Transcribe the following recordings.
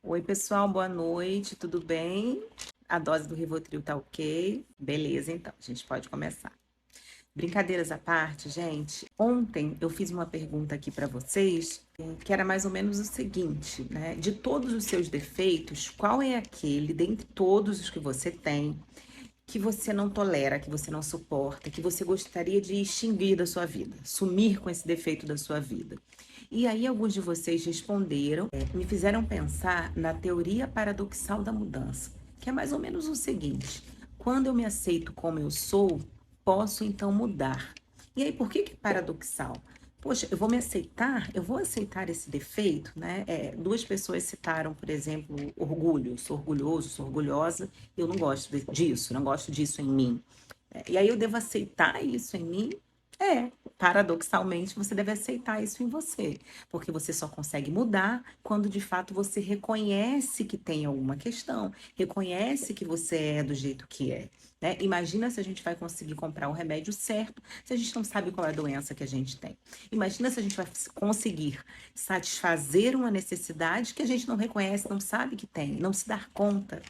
Oi, pessoal, boa noite, tudo bem? A dose do Rivotril tá ok? Beleza, então, a gente pode começar. Brincadeiras à parte, gente, ontem eu fiz uma pergunta aqui para vocês, que era mais ou menos o seguinte, né? De todos os seus defeitos, qual é aquele, dentre todos os que você tem, que você não tolera, que você não suporta, que você gostaria de extinguir da sua vida, sumir com esse defeito da sua vida? E aí, alguns de vocês responderam, me fizeram pensar na teoria paradoxal da mudança, que é mais ou menos o seguinte: quando eu me aceito como eu sou, posso então mudar. E aí, por que é paradoxal? Poxa, eu vou me aceitar, eu vou aceitar esse defeito, né? Duas pessoas citaram, por exemplo, orgulho. Sou orgulhoso, sou orgulhosa, eu não gosto disso, não gosto disso em mim. E aí eu devo aceitar isso em mim? Paradoxalmente, você deve aceitar isso em você, porque você só consegue mudar quando de fato você reconhece que tem alguma questão, reconhece que você é do jeito que é. Né? Imagina se a gente vai conseguir comprar o remédio certo se a gente não sabe qual é a doença que a gente tem. Imagina se a gente vai conseguir satisfazer uma necessidade que a gente não reconhece, não sabe que tem, não se dar conta.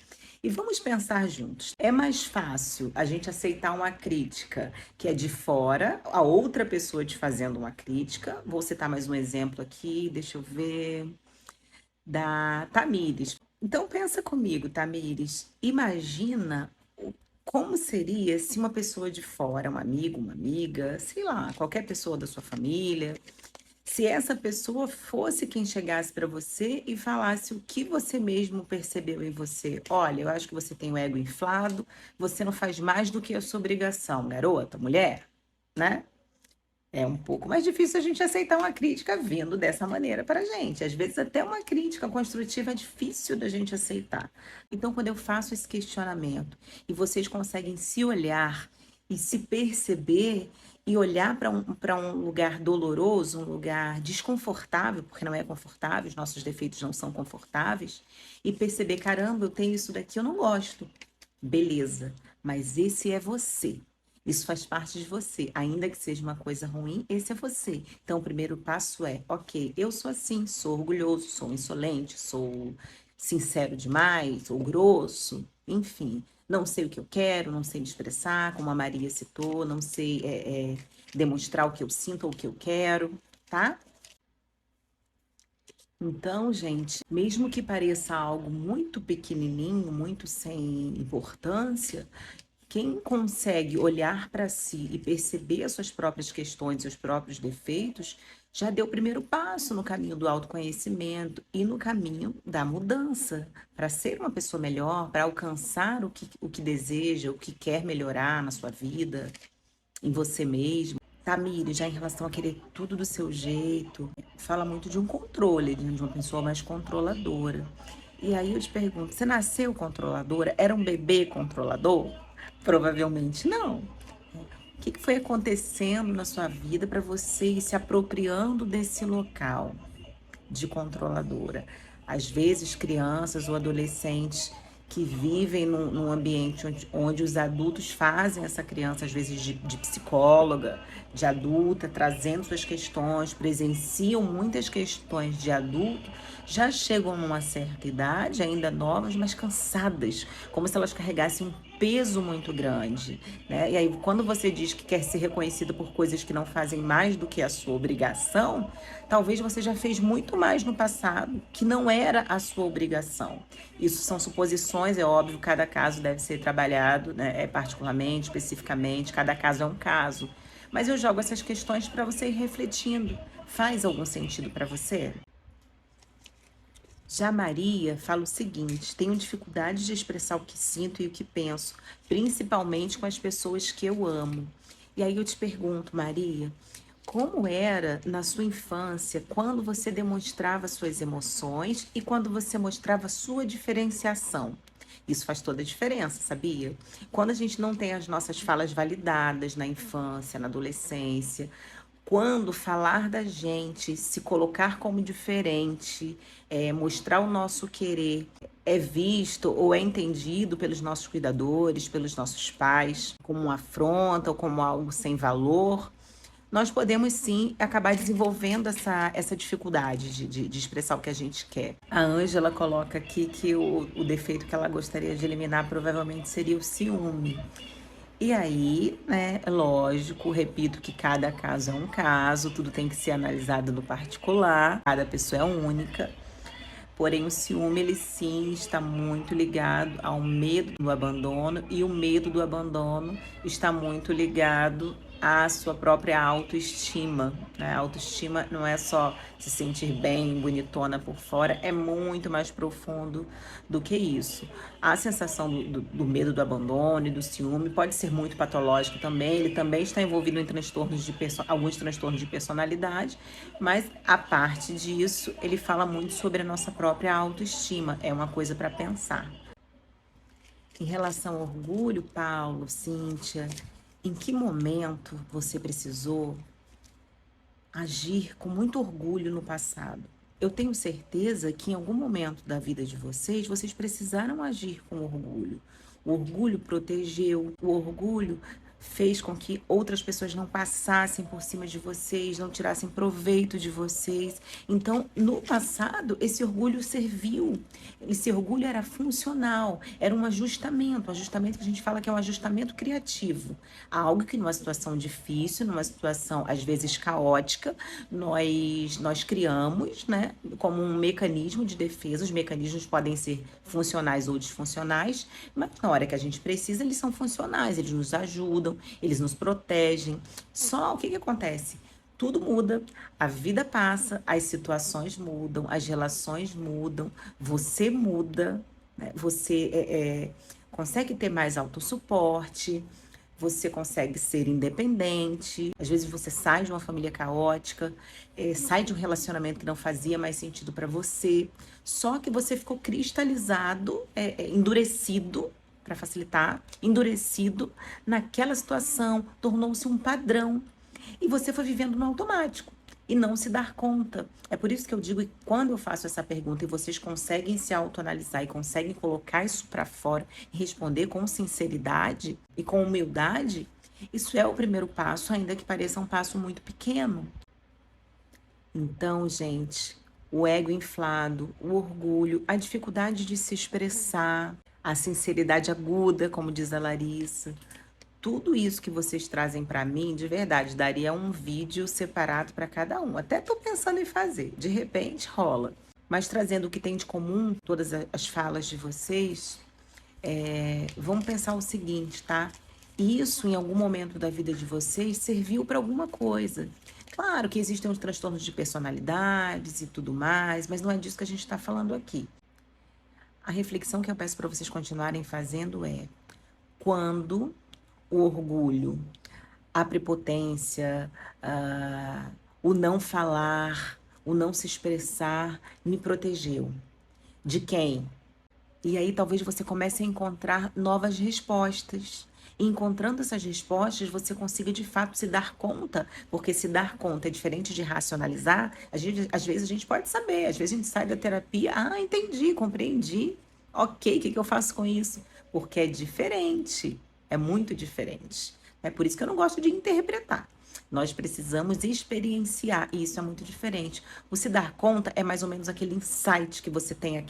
E vamos pensar juntos. É mais fácil a gente aceitar uma crítica que é de fora, a outra pessoa te fazendo uma crítica. Vou citar mais um exemplo aqui, deixa eu ver, da Tamires. Então pensa comigo, Tamires. Imagina como seria se uma pessoa de fora, um amigo, uma amiga, sei lá, qualquer pessoa da sua família, se essa pessoa fosse quem chegasse para você e falasse o que você mesmo percebeu em você. Olha, eu acho que você tem o ego inflado, você não faz mais do que a sua obrigação, garota, mulher, né? É um pouco mais difícil a gente aceitar uma crítica vindo dessa maneira para a gente. Às vezes, até uma crítica construtiva é difícil da gente aceitar. Então, quando eu faço esse questionamento e vocês conseguem se olhar e se perceber e olhar para um lugar doloroso, um lugar desconfortável, porque não é confortável, os nossos defeitos não são confortáveis, e perceber: caramba, eu tenho isso daqui, eu não gosto. Beleza, mas esse é você. Isso faz parte de você. Ainda que seja uma coisa ruim, esse é você. Então, o primeiro passo é: ok, eu sou assim, sou orgulhoso, sou insolente, sou sincero demais, sou grosso, enfim. Não sei o que eu quero, não sei me expressar, como a Maria citou, não sei demonstrar o que eu sinto ou o que eu quero, tá? Então, gente, mesmo que pareça algo muito pequenininho, muito sem importância, quem consegue olhar para si e perceber as suas próprias questões, seus próprios defeitos, já deu o primeiro passo no caminho do autoconhecimento e no caminho da mudança, para ser uma pessoa melhor, para alcançar o que deseja, o que quer melhorar na sua vida, em você mesmo. Tamiri, já em relação a querer tudo do seu jeito, fala muito de um controle, de uma pessoa mais controladora. E aí eu te pergunto, você nasceu controladora? Era um bebê controlador? Provavelmente não. O que foi acontecendo na sua vida para você ir se apropriando desse local de controladora? Às vezes, crianças ou adolescentes que vivem num ambiente onde os adultos fazem essa criança, às vezes de psicóloga, de adulta, trazendo suas questões, presenciam muitas questões de adulto, já chegam numa certa idade, ainda novas, mas cansadas, como se elas carregassem um peso muito grande, né? E aí, quando você diz que quer ser reconhecido por coisas que não fazem mais do que a sua obrigação, talvez você já fez muito mais no passado que não era a sua obrigação. Isso são suposições, é óbvio, cada caso deve ser trabalhado, né, particularmente, especificamente, cada caso é um caso. Mas eu jogo essas questões para você ir refletindo. Faz algum sentido para você? Já Maria fala o seguinte: tenho dificuldade de expressar o que sinto e o que penso, principalmente com as pessoas que eu amo. E aí eu te pergunto, Maria, como era na sua infância quando você demonstrava suas emoções e quando você mostrava sua diferenciação? Isso faz toda a diferença, sabia? Quando a gente não tem as nossas falas validadas na infância, na adolescência, quando falar da gente, se colocar como diferente, mostrar o nosso querer, é visto ou é entendido pelos nossos cuidadores, pelos nossos pais, como uma afronta ou como algo sem valor, nós podemos sim acabar desenvolvendo essa dificuldade de expressar o que a gente quer. A Ângela coloca aqui que o defeito que ela gostaria de eliminar provavelmente seria o ciúme. E aí, né, lógico, repito que cada caso é um caso, tudo tem que ser analisado no particular, cada pessoa é única. Porém, o ciúme, ele sim está muito ligado ao medo do abandono, e o medo do abandono está muito ligado à sua própria autoestima, né? A autoestima não é só se sentir bem, bonitona por fora, é muito mais profundo do que isso. A sensação do medo do abandono e do ciúme pode ser muito patológico também, ele também está envolvido em alguns transtornos de personalidade, mas a parte disso, ele fala muito sobre a nossa própria autoestima, é uma coisa para pensar. Em relação ao orgulho, Paulo, Cíntia, em que momento você precisou agir com muito orgulho no passado? Eu tenho certeza que em algum momento da vida de vocês, vocês precisaram agir com orgulho. O orgulho protegeu, o orgulho fez com que outras pessoas não passassem por cima de vocês, não tirassem proveito de vocês. Então, no passado, esse orgulho serviu. Esse orgulho era funcional, era um ajustamento que a gente fala que é um ajustamento criativo. Algo que numa situação difícil, numa situação às vezes caótica, nós criamos, né, como um mecanismo de defesa. Os mecanismos podem ser funcionais ou disfuncionais, mas na hora que a gente precisa, eles são funcionais, eles nos ajudam, eles nos protegem. Só o que acontece? Tudo muda, a vida passa, as situações mudam, as relações mudam, você muda, né? Você consegue ter mais autossuporte, você consegue ser independente. Às vezes você sai de uma família caótica, sai de um relacionamento que não fazia mais sentido para você. Só que você ficou cristalizado, endurecido, para facilitar, endurecido naquela situação, tornou-se um padrão. E você foi vivendo no automático e não se dar conta. É por isso que eu digo que quando eu faço essa pergunta e vocês conseguem se autoanalisar e conseguem colocar isso para fora e responder com sinceridade e com humildade, isso é o primeiro passo, ainda que pareça um passo muito pequeno. Então, gente, o ego inflado, o orgulho, a dificuldade de se expressar, a sinceridade aguda, como diz a Larissa, tudo isso que vocês trazem para mim, de verdade, daria um vídeo separado para cada um. Até tô pensando em fazer, de repente rola. Mas trazendo o que tem de comum, todas as falas de vocês, vamos pensar o seguinte, tá? Isso, em algum momento da vida de vocês, serviu para alguma coisa. Claro que existem os transtornos de personalidades e tudo mais, mas não é disso que a gente está falando aqui. A reflexão que eu peço para vocês continuarem fazendo é: quando o orgulho, a prepotência, o não falar, o não se expressar me protegeu? De quem? E aí talvez você comece a encontrar novas respostas. E encontrando essas respostas, você consiga de fato se dar conta, porque se dar conta é diferente de racionalizar. Às vezes a gente pode saber, às vezes a gente sai da terapia, entendi, compreendi, ok, o que eu faço com isso? Porque é diferente, é muito diferente. É por isso que eu não gosto de interpretar. Nós precisamos experienciar, e isso é muito diferente. O se dar conta é mais ou menos aquele insight que você tem,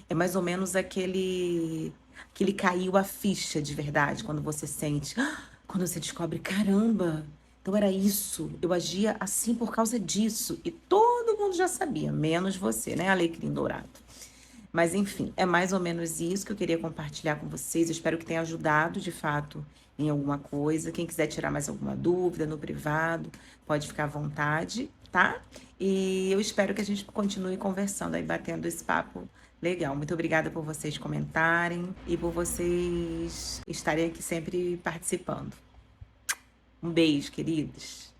é mais ou menos aquele caiu a ficha de verdade, quando você sente, quando você descobre, caramba, então era isso, eu agia assim por causa disso, e todo mundo já sabia, menos você, né, Alecrim Dourado? Mas enfim, é mais ou menos isso que eu queria compartilhar com vocês, eu espero que tenha ajudado de fato em alguma coisa. Quem quiser tirar mais alguma dúvida no privado, pode ficar à vontade, tá? E eu espero que a gente continue conversando aí, batendo esse papo legal. Muito obrigada por vocês comentarem e por vocês estarem aqui sempre participando. Um beijo, queridos.